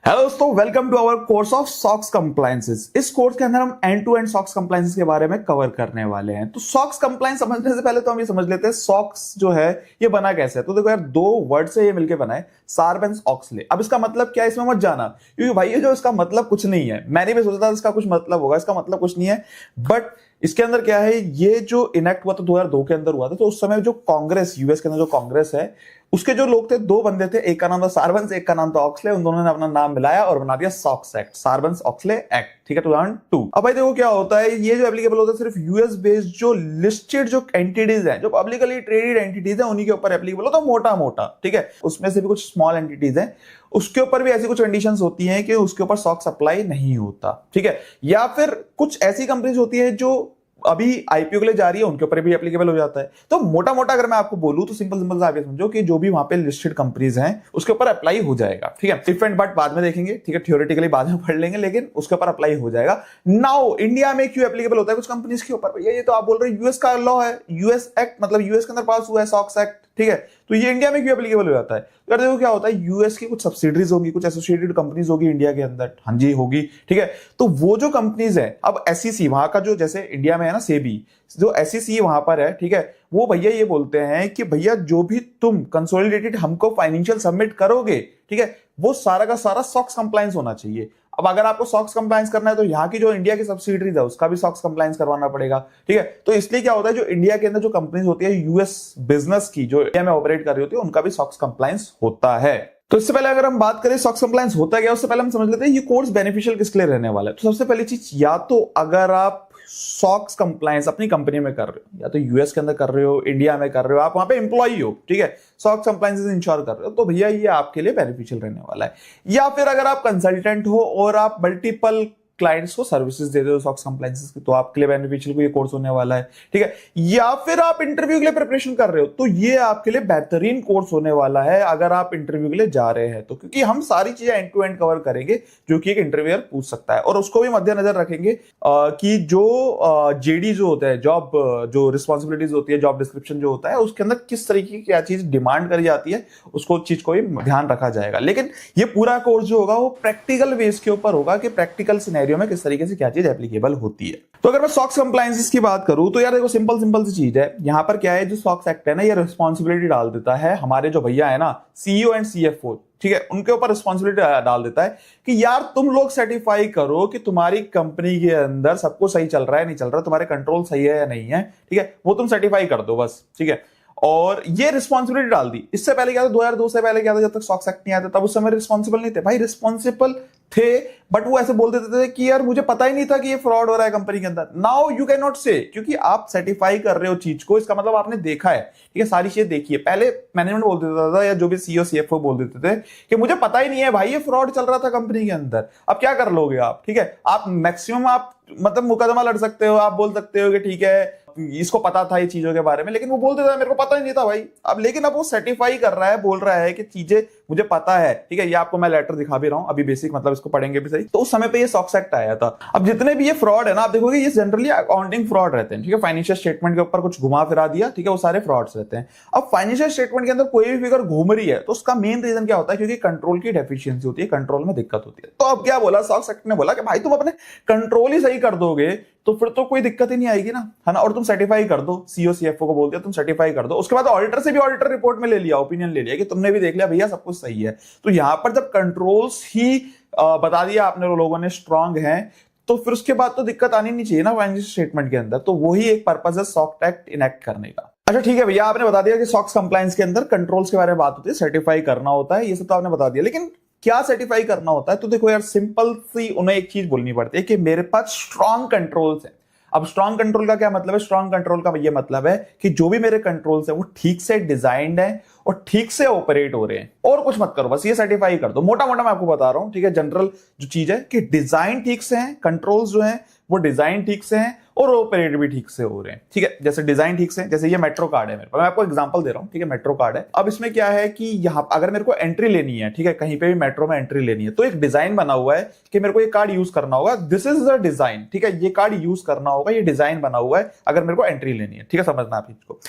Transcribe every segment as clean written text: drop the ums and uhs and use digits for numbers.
Hello दोस्तों, welcome to our course of SOX compliances. इस course के अंदर हम end to end SOX compliances के बारे में कवर करने वाले हैं। तो सॉक्स कंप्लायंस समझने से पहले तो हम ये समझ लेते हैं सॉक्स जो है ये बना कैसे है। तो देखो यार, दो वर्ड से ये मिलके बना है, सार्बेंस ऑक्सले। अब इसका मतलब क्या है इसमें मत जाना, क्योंकि भाई ये जो इसका मतलब कुछ नहीं है। मैंने भी सोचा था इसका कुछ मतलब होगा, इसका मतलब कुछ नहीं है। बट इसके अंदर क्या है, ये जो इनेक्ट हुआ था 2002 के अंदर हुआ था। तो उस समय जो कांग्रेस, यूएस के अंदर जो कांग्रेस है, उसके जो लोग थे, दो बंदे थे, एक का नाम था सार्बेंस, एक का नाम था ऑक्सले। उन दोनों ने अपना नाम मिलाया और बना दिया सॉक्स एक्ट, सार्बेंस ऑक्सले एक्ट। ठीक है, 2002। अब भाई देखो क्या होता है, ये जो एप्लीकेबल होता है सिर्फ यूएस बेस्ड जो लिस्टेड जो एंटिटीज हैं, जो पब्लिकली ट्रेडेड एंटिटीज हैं, उन्हीं के ऊपर एप्लीकेबल होता है, मोटा मोटा। ठीक है, उसमें से भी कुछ स्मॉल एंटिटीज हैं, उसके ऊपर भी ऐसी कुछ कंडीशंस होती हैं कि उसके ऊपर सॉक्स अप्लाई नहीं होता। ठीक है, या फिर कुछ ऐसी कंपनीज होती है जो अभी आईपीओ के लिए जा रही है, उनके ऊपर भी एप्लीकेबल हो जाता है। तो मोटा मोटा अगर मैं आपको बोलूं तो सिंपल सिंपल सा आप ये समझो कि जो भी वहां पे लिस्टेड कंपनीज हैं उसके ऊपर अप्लाई हो जाएगा। ठीक है, इफ एंड बट बाद में देखेंगे, ठीक है, थ्योरेटिकली बाद में पढ़ लेंगे, लेकिन उसके ऊपर अप्लाई हो जाएगा। नाउ इंडिया में क्यों एप्लीकेबल होता है कुछ कंपनीज के ऊपर? भैया ये तो आप बोल रहे हैं यूएस का लॉ है, यूएस एक्ट, मतलब यूएस के अंदर पास हुआ है सॉक्स एक्ट। ठीक है, तो ये इंडिया में क्यों एप्लीकेबल हो जाता है? तो देखो क्या होता है, यूएस की कुछ सब्सिडरीज होंगी, कुछ एसोसिएटेड कंपनीज होगी इंडिया के अंदर। हाँ जी, होगी। ठीक है, तो वो जो कंपनीज है, अब एसईसी वहां का जो, जैसे इंडिया में है ना सेबी, जो एसईसी वहां पर है, ठीक है, वो भैया ये बोलते हैं कि भैया जो भी तुम कंसोलिडेटेड हमको फाइनेंशियल सबमिट करोगे, ठीक है, वो सारा का सारा सॉक्स कंप्लायंस होना चाहिए। अब अगर आपको सॉक्स कंप्लायंस करना है तो यहाँ की जो इंडिया की सब्सिडरीज है उसका भी सॉक्स कंप्लायंस करवाना पड़ेगा। ठीक है, तो इसलिए क्या होता है, जो इंडिया के अंदर जो कंपनीज होती है यूएस बिजनेस की, जो इंडिया में ऑपरेट कर रही होती है, उनका भी सॉक्स कंप्लायंस होता है। तो इससे पहले अगर हम बात करें सॉक्स कंप्लायंस होता क्या, उससे पहले हम समझ लेते हैं ये कोर्स बेनिफिशियल किसके लिए रहने वाला है। तो सबसे पहली चीज, या तो अगर आप सॉक्स कंप्लायंस अपनी कंपनी में कर रहे हो, या तो यूएस के अंदर कर रहे हो, इंडिया में कर रहे हो, आप वहां पे एम्प्लॉई हो, ठीक है, सॉक्स कंप्लायंस इंश्योर कर रहे हो, तो भैया ये आपके लिए बेनिफिशियल रहने वाला है। या फिर अगर आप कंसल्टेंट हो और आप मल्टीपल क्लाइंट्स को सर्विसेज दे दो सॉक्स कंप्लायंसेस की, तो आपके लिए बेनिफिशियल ये कोर्स होने वाला है। ठीक है, या फिर आप इंटरव्यू के लिए प्रिपरेशन कर रहे हो, तो ये आपके लिए बेहतरीन कोर्स होने वाला है अगर आप इंटरव्यू के लिए जा रहे हैं तो, क्योंकि हम सारी चीजें एंड टू एंड कवर करेंगे जो कि एक इंटरव्यूअर पूछ सकता है। और उसको भी मद्देनजर रखेंगे कि जो जेडी जो होता है, जॉब जो रिस्पॉन्सिबिलिटीज होती है, जॉब डिस्क्रिप्शन जो होता है, उसके अंदर किस तरीके की क्या चीज डिमांड करी जाती है, उसको चीज को भी ध्यान रखा जाएगा। लेकिन ये पूरा कोर्स जो होगा वो प्रैक्टिकल बेस के ऊपर होगा कि प्रैक्टिकल में किस तरीके से क्या चीज एप्लीकेबल होती है। तो अगर मैं सॉक्स कंप्लायंसेस की बात करूं तो यार देखो, सिंपल सिंपल सी चीज है। यहां पर क्या है, जो सॉक्स एक्ट है ना, ये रिस्पांसिबिलिटी डाल देता है हमारे जो भैया है ना, सीईओ एंड सीएफओ, ठीक है, उनके ऊपर रिस्पांसिबिलिटी डाल देता है कि यार तुम लोग सर्टिफाई करो कि तुम्हारी कंपनी के अंदर सब कुछ सही चल रहा है, नहीं चल रहा, तुम्हारे कंट्रोल सही है या नहीं है। ठीक है, वो तुम सर्टिफाई कर दो बस। ठीक है, और ये रिस्पॉन्सिबिलिटी डाल दी। इससे पहले क्या था, 2002 से पहले क्या था, जब तक सॉक्स एक्ट नहीं आया तब उस समय रिस्पॉन्सिबल नहीं थे। भाई रिस्पॉन्सिबल थे, बट वो ऐसे बोल देते थे कि यार मुझे पता ही नहीं था कि ये फ्रॉड हो रहा है कंपनी के अंदर। नाउ यू कैन नॉट से, क्योंकि आप सर्टिफाई कर रहे हो चीज को, इसका मतलब आपने देखा है। ठीक है, सारी चीजें देखी है। पहले मैनेजमेंट बोल देता था या जो भी सीईओ सीएफओ बोल देते थे कि मुझे पता ही नहीं है भाई, ये फ्रॉड चल रहा था कंपनी के अंदर। अब क्या कर लोगे आप? ठीक है, आप मैक्सिमम आप मतलब मुकदमा लड़ सकते हो, आप बोल सकते हो कि ठीक है इसको पता था ये चीजों के बारे में, लेकिन वो बोल देता है मेरे को पता ही नहीं था भाई। अब लेकिन अब वो सर्टिफाई कर रहा है, बोल रहा है कि चीजें मुझे पता है। ठीक है, ये आपको मैं लेटर दिखा भी रहा हूं अभी, बेसिक मतलब इसको पढ़ेंगे भी सही। तो उस समय पे ये सॉक्स एक्ट आया था। अब जितने भी ये फ्रॉड है ना, आप देखोगे ये जनरली अकाउंटिंग फ्रॉड रहते हैं। ठीक है, फाइनेंशियल स्टेटमेंट के ऊपर कुछ घुमा फिरा दिया, ठीक है, वो सारे फ्रॉड्स रहते हैं। अब फाइनेंशियल स्टेटमेंट के अंदर कोई भी फिगर घूम रही है तो उसका मेन रीजन क्या होता है, क्योंकि कंट्रोल की डेफिशिएंसी होती है, कंट्रोल में दिक्कत होती है। तो अब क्या बोला सॉक्स एक्ट ने, बोला कि भाई तुम अपने कंट्रोल ही सही कर दोगे तो फिर तो कोई दिक्कत ही नहीं आएगी ना, है ना। और तुम सर्टिफाई कर दो, सीईओ सीएफओ को बोल दिया तुम सर्टिफाई कर दो। उसके बाद ऑडिटर से भी ऑडिटर रिपोर्ट में ले लिया, ओपिनियन ले लिया कि तुमने भी देख लिया भैया सब कुछ सही है। तो यहां पर जब कंट्रोल्स ही बता दिया आपने लोगों ने स्ट्रांग है, तो फिर उसके बाद तो दिक्कत आनी नहीं चाहिए ना फाइनेंशियल स्टेटमेंट के अंदर। तो वही एक पर्पज है सॉक्स एक्ट इनेक्ट करने का। अच्छा ठीक है भैया, आपने बता दिया कि सॉक्स कंप्लायंस के अंदर कंट्रोल्स के बारे में बात होती है, सर्टिफाई करना होता है, ये सब तो आपने बता दिया। लेकिन क्या सर्टिफाई करना होता है? तो देखो यार, सिंपल सी उन्हें एक चीज बोलनी पड़ती है कि मेरे पास स्ट्रांग कंट्रोल्स है। अब स्ट्रांग कंट्रोल का क्या मतलब है? स्ट्रांग कंट्रोल का ये मतलब है कि जो भी मेरे कंट्रोल्स है वो ठीक से डिजाइन्ड है और ठीक से ऑपरेट हो रहे हैं, और कुछ मत करो, बस ये सर्टिफाई कर दो। मोटा मोटा मैं आपको बता रहा हूं, ठीक है, जनरल जो चीज है कि डिजाइन ठीक से है, कंट्रोल्स जो है वो डिजाइन ठीक से हैं और ऑपरेट भी ठीक से हो रहे हैं। ठीक है, जैसे डिजाइन ठीक से, जैसे ये मेट्रो कार्ड है मेरे पास, मैं आपको एग्जांपल दे रहा हूं। ठीक है, मेट्रो कार्ड है। अब इसमें क्या है कि यहां अगर मेरे को एंट्री लेनी है, ठीक है, कहीं पे भी मेट्रो में एंट्री लेनी है, तो एक डिजाइन बना हुआ है कि मेरे को ये कार्ड यूज करना होगा। This is the design. ठीक है, ये कार्ड यूज करना होगा, ये डिजाइन बना हुआ है अगर मेरे को एंट्री लेनी है। ठीक है, समझना आप इसको।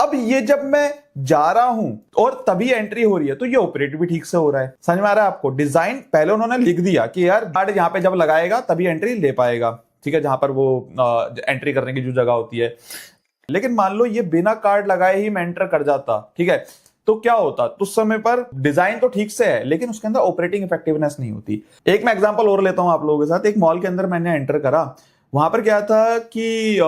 अब ये जब मैं जा रहा हूं और तभी एंट्री हो रही है तो ये ऑपरेट भी ठीक से हो रहा है। समझ में आ रहा है आपको? डिजाइन पहले उन्होंने लिख दिया कि यार कार्ड यहाँ पे जब लगाएगा तभी एंट्री ले पाएगा, ठीक है, जहां पर वो एंट्री करने की जो जगह होती है। लेकिन मान लो ये बिना कार्ड लगाए ही मैं एंटर कर जाता, ठीक है, तो क्या होता? तो उस समय पर डिजाइन तो ठीक से है लेकिन उसके अंदर ऑपरेटिंग इफेक्टिवनेस नहीं होती। एक मैं एग्जांपल और लेता हूं आप लोगों के साथ। एक मॉल के अंदर मैंने एंटर करा, वहां पर क्या था कि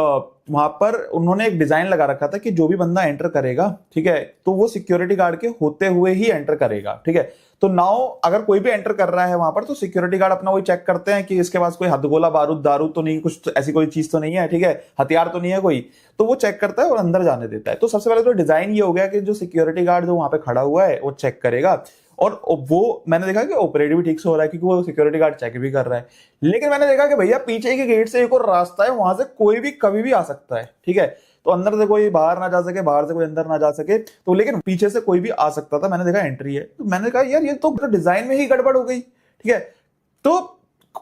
वहां पर उन्होंने एक डिजाइन लगा रखा था कि जो भी बंदा एंटर करेगा, ठीक है, तो वो सिक्योरिटी गार्ड के होते हुए ही एंटर करेगा, ठीक है। तो नाउ अगर कोई भी एंटर कर रहा है वहां पर तो सिक्योरिटी गार्ड अपना वही चेक करते हैं कि इसके पास कोई हथगोला बारूद दारू तो नहीं, कुछ ऐसी कोई चीज तो नहीं है, ठीक है, हथियार तो नहीं है कोई, तो वो चेक करता है और अंदर जाने देता है। तो सबसे पहले तो डिजाइन ये हो गया कि जो सिक्योरिटी गार्ड जो वहां पे खड़ा हुआ है वो चेक करेगा, और वो मैंने देखा कि ऑपरेट भी ठीक से हो रहा है क्योंकि वो सिक्योरिटी गार्ड चेक भी कर रहा है। लेकिन मैंने देखा कि भैया पीछे के गेट से एक और रास्ता है, वहां से कोई भी कभी भी आ सकता है, ठीक है, तो अंदर से कोई बाहर ना जा सके, बाहर से कोई अंदर ना जा सके, तो लेकिन पीछे से कोई भी आ सकता था। मैंने देखा एंट्री है, तो मैंने कहा यार ये तो डिजाइन में ही गड़बड़ हो गई, ठीक है। तो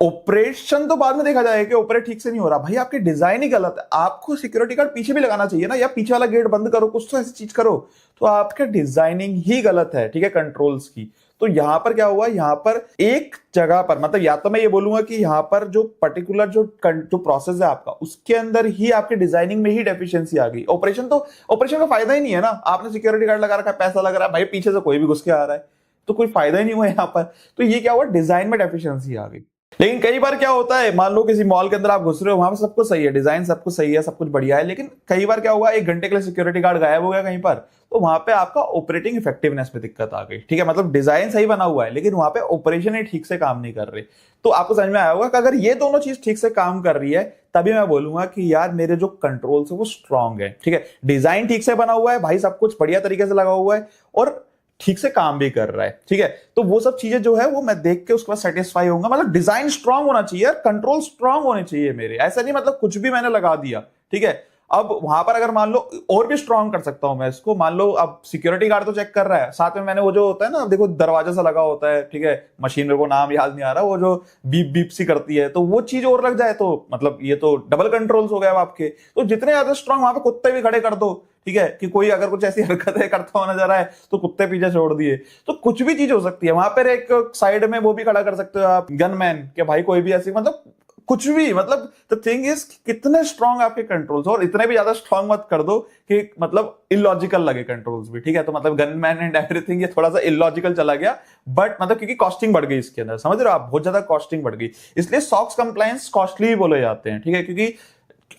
ऑपरेशन तो बाद में देखा जाएगा कि ऑपरेट ठीक से नहीं हो रहा, भाई आपकी डिजाइन ही गलत है। आपको सिक्योरिटी गार्ड पीछे भी लगाना चाहिए ना, या पीछे वाला गेट बंद करो, कुछ तो ऐसी चीज करो। तो आपका डिजाइनिंग ही गलत है, ठीक है, कंट्रोल्स की। तो यहां पर क्या हुआ, यहां पर एक जगह पर मतलब या तो मैं ये बोलूंगा कि यहां पर जो पर्टिकुलर जो प्रोसेस है आपका, उसके अंदर ही आपकी डिजाइनिंग में ही डेफिशिएंसी आ गई। ऑपरेशन का फायदा ही नहीं है ना, आपने सिक्योरिटी गार्ड लगा रखा है, पैसा लग रहा है, भाई पीछे से कोई भी घुस के आ रहा है, तो कोई फायदा ही नहीं हुआ यहां पर। तो ये क्या हुआ, डिजाइन में डेफिशिएंसी आ गई। लेकिन कई बार क्या होता है, मान लो किसी मॉल के अंदर आप घुस रहे हो, वहां पर सब कुछ सही है, डिजाइन सब कुछ सही है, सब कुछ बढ़िया है, लेकिन कई बार क्या हुआ, 1 घंटे के लिए सिक्योरिटी गार्ड गायब हो गया कहीं पर, तो वहां पे आपका ऑपरेटिंग इफेक्टिवनेस में दिक्कत आ गई, ठीक है। मतलब डिजाइन सही बना हुआ है लेकिन वहां पे ऑपरेशन ही ठीक से काम नहीं कर रही। तो आपको समझ में आया होगा कि अगर ये दोनों चीज ठीक से काम कर रही है तभी मैं बोलूंगा कि यार मेरे जो कंट्रोल्स है वो स्ट्रांग है, ठीक है। डिजाइन ठीक से बना हुआ है, भाई सब कुछ बढ़िया तरीके से लगा हुआ है और ठीक से काम भी कर रहा है, ठीक है। तो वो सब चीजें जो है वो मैं देख के उसके बाद सेटिस्फाई होऊंगा। मतलब डिजाइन स्ट्रांग होना चाहिए, कंट्रोल स्ट्रांग होने चाहिए मेरे, ऐसा नहीं मतलब कुछ भी मैंने लगा दिया, ठीक है। अब वहां पर अगर मान लो और भी स्ट्रांग कर सकता हूं मैं इसको, मान लो अब सिक्योरिटी गार्ड तो चेक कर रहा है, साथ में मैंने वो जो होता है ना, देखो दरवाजा सा लगा होता है, ठीक है, मशीन मेरे को नाम याद नहीं आ रहा, वो जो बीप बीप सी करती है, तो वो चीज और लग जाए तो मतलब ये तो डबल कंट्रोल्स हो गए आपके। तो जितने ज्यादा स्ट्रांग, वहां पे कुत्ते भी खड़े कर दो, ठीक है, कि कोई अगर कुछ ऐसी हरकतें करता हुआ नजर आए तो कुत्ते पीछे छोड़ दिए, तो कुछ भी चीज हो सकती है वहां पर। एक साइड में वो भी खड़ा कर सकते हो आप, गनमैन, के भाई कोई भी ऐसी मतलब कुछ भी, मतलब द थिंग इज कितने स्ट्रांग आपके कंट्रोल्स, और इतने भी ज्यादा स्ट्रांग मत कर दो कि मतलब इलॉजिकल लगे कंट्रोल्स भी, ठीक है। तो मतलब गनमैन एंड एवरीथिंग ये थोड़ा सा इलॉजिकल चला गया, बट मतलब क्योंकि कॉस्टिंग बढ़ गई इसके अंदर, समझ रहे हो आप, बहुत ज्यादा कॉस्टिंग बढ़ गई, इसलिए सॉक्स कंप्लायंस कॉस्टली भी बोले जाते हैं, ठीक है, क्योंकि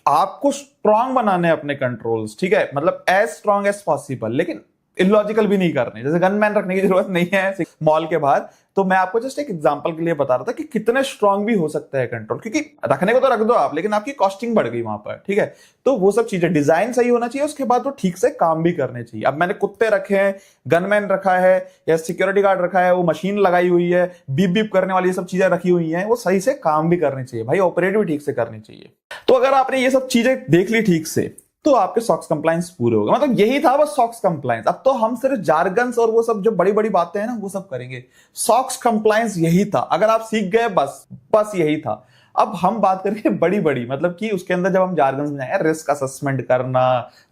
आपको स्ट्रांग बनाने अपने कंट्रोल्स, ठीक है, मतलब एज स्ट्रांग एज पॉसिबल, लेकिन इलॉजिकल भी नहीं करने। जैसे गनमैन रखने की जरूरत नहीं है मॉल के बाहर, तो मैं आपको जस्ट एक एग्जांपल के लिए बता रहा था कि कितने स्ट्रांग भी हो सकता है कंट्रोल, क्योंकि रखने को तो रख दो आप, लेकिन आपकी कॉस्टिंग बढ़ गई वहां पर, ठीक है। तो वो सब चीजें, डिजाइन सही होना चाहिए, उसके बाद वो ठीक से काम भी करने चाहिए। अब मैंने कुत्ते रखे हैं, गनमैन रखा है या सिक्योरिटी गार्ड रखा है, वो मशीन लगाई हुई है, बीप बीप करने वाली सब चीजें रखी हुई हैं, वो सही से काम भी करनी चाहिए भाई, ऑपरेट भी ठीक से करनी चाहिए। तो अगर आपने ये सब चीजें देख ली ठीक से तो आपके सॉक्स कंप्लायंस पूरे होगा। मतलब यही था बस सॉक्स कंप्लायंस। अब तो हम सिर्फ जार्गन्स और वो सब जो बड़ी बड़ी बातें हैं ना वो सब करेंगे। सॉक्स कंप्लायंस यही था, अगर आप सीख गए बस यही था। अब हम बात करेंगे बड़ी बड़ी, मतलब कि उसके अंदर जब हम जार्गन्स में जाएंगे, रिस्क असेसमेंट करना,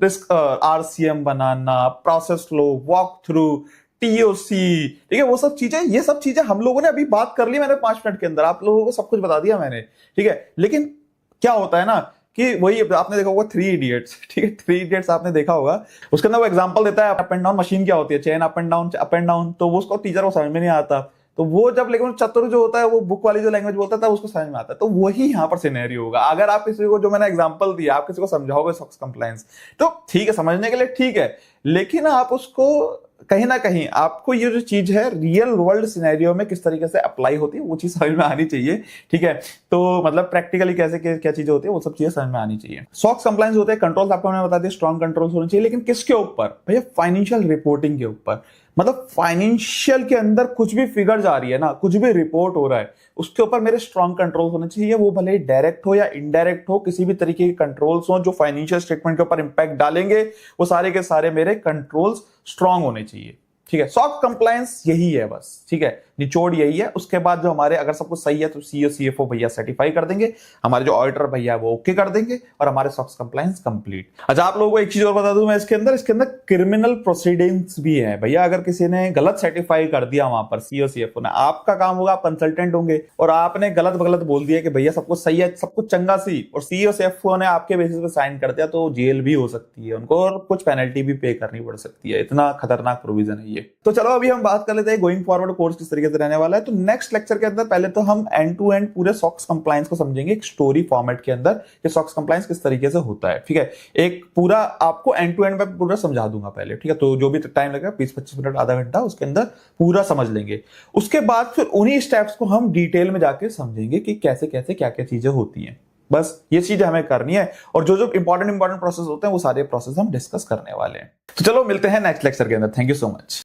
रिस्क आरसीएम बनाना, process flow, walk through, TOC, ठीक है, वो सब चीजें, ये सब चीजें हम लोगों ने अभी बात कर ली मैंने 5 मिनट के अंदर, आप लोगों को सब कुछ बता दिया मैंने, ठीक है। लेकिन क्या होता है ना कि वही आपने देखा होगा 3 इडियट्स, ठीक है, 3 इडियट्स आपने देखा होगा, उसके अंदर वो एग्जांपल देता है अप एंड डाउन मशीन क्या होती है, चेन अप एंड डाउन, तो वो उसको टीचर को समझ में नहीं आता, तो वो जब लेकिन चतुर जो होता है वो बुक वाली जो लैंग्वेज बोलता था उसको समझ में आता है। तो वही यहाँ पर सिनेरियो होगा, अगर आप किसी को, जो मैंने एग्जांपल दिया, आप किसी को समझाओगे सॉक्स कंप्लायंस, तो ठीक है, समझने के लिए ठीक है, लेकिन आप उसको कहीं ना कहीं आपको ये जो चीज है रियल वर्ल्ड सिनेरियो में किस तरीके से अप्लाई होती है वो चीज समझ में आनी चाहिए, ठीक है। तो मतलब प्रैक्टिकली कैसे क्या चीजें होती है वो सब चीजें समझ में आनी चाहिए। सॉक्स कंप्लायंस होते हैं, कंट्रोल्स आपको मैंने बता दिया, स्ट्रॉन्ग कंट्रोल्स होने चाहिए, लेकिन किसके ऊपर भैया, फाइनेंशियल रिपोर्टिंग के ऊपर। मतलब फाइनेंशियल के अंदर कुछ भी फिगर जा रही है ना, कुछ भी रिपोर्ट हो रहा है, उसके ऊपर मेरे स्ट्रॉन्ग कंट्रोल्स होने चाहिए, वो भले डायरेक्ट हो या इनडायरेक्ट हो, किसी भी तरीके के कंट्रोल्स हो जो फाइनेंशियल स्टेटमेंट के ऊपर इंपैक्ट डालेंगे, वो सारे के सारे मेरे कंट्रोल्स स्ट्रॉन्ग होने चाहिए, ठीक है। सॉक्स कंप्लायंस यही है बस, ठीक है। निचोड़ यही है। उसके बाद जो हमारे अगर सब कुछ सही है तो सीईओ सीएफओ भैया सर्टिफाई कर देंगे, हमारे जो ऑडिटर भैया वो ओके कर देंगे और हमारे सॉक्स कंप्लायंस कंप्लीट। अच्छा आप लोगों को एक चीज और बता दूं मैं, इसके अंदर क्रिमिनल प्रोसीडिंग्स भी है भैया। अगर किसी ने गलत सर्टिफाई कर दिया वहां पर सीईओ सीएफओ ने, आपका काम होगा, आप कंसल्टेंट होंगे और आपने गलत गलत बोल दिया कि भैया सब कुछ सही है, सब कुछ चंगा सी, और सीईओ सीएफओ ने आपके बेसिस पे साइन कर दिया तो जेल भी हो सकती है उनको और कुछ पेनल्टी भी पे करनी पड़ सकती है। इतना खतरनाक प्रोविजन है ये। तो चलो अभी हम बात कर लेते हैं गोइंग फॉरवर्ड कोर्स किस तरीके से रहने वाला है। तो नेक्स्ट लेक्चर के अंदर पहले तो हम एंड टू एंड पूरे सॉक्स कंप्लायंस को समझेंगे एक स्टोरी फॉर्मेट के अंदर कि सॉक्स कंप्लायंस किस तरीके से होता है। ठीक है, एक पूरा आपको एंड टू एंड में पूरा समझा दूंगा पहले। ठीक है, तो जो भी टाइम लगेगा 20-25 मिनट आधा घंटा उसके अंदर पूरा समझ लेंगे। उसके बाद फिर उन्हीं स्टेप्स को हम डिटेल में जाके समझेंगे कि कैसे कैसे क्या क्या चीजें होती हैं। बस ये चीजें हमें करनी है और जो जो इंपॉर्टेंट प्रोसेस होते हैं वो सारे प्रोसेस हम डिस्कस करने वाले हैं। तो चलो मिलते हैं नेक्स्ट लेक्चर के अंदर। Thank you so much.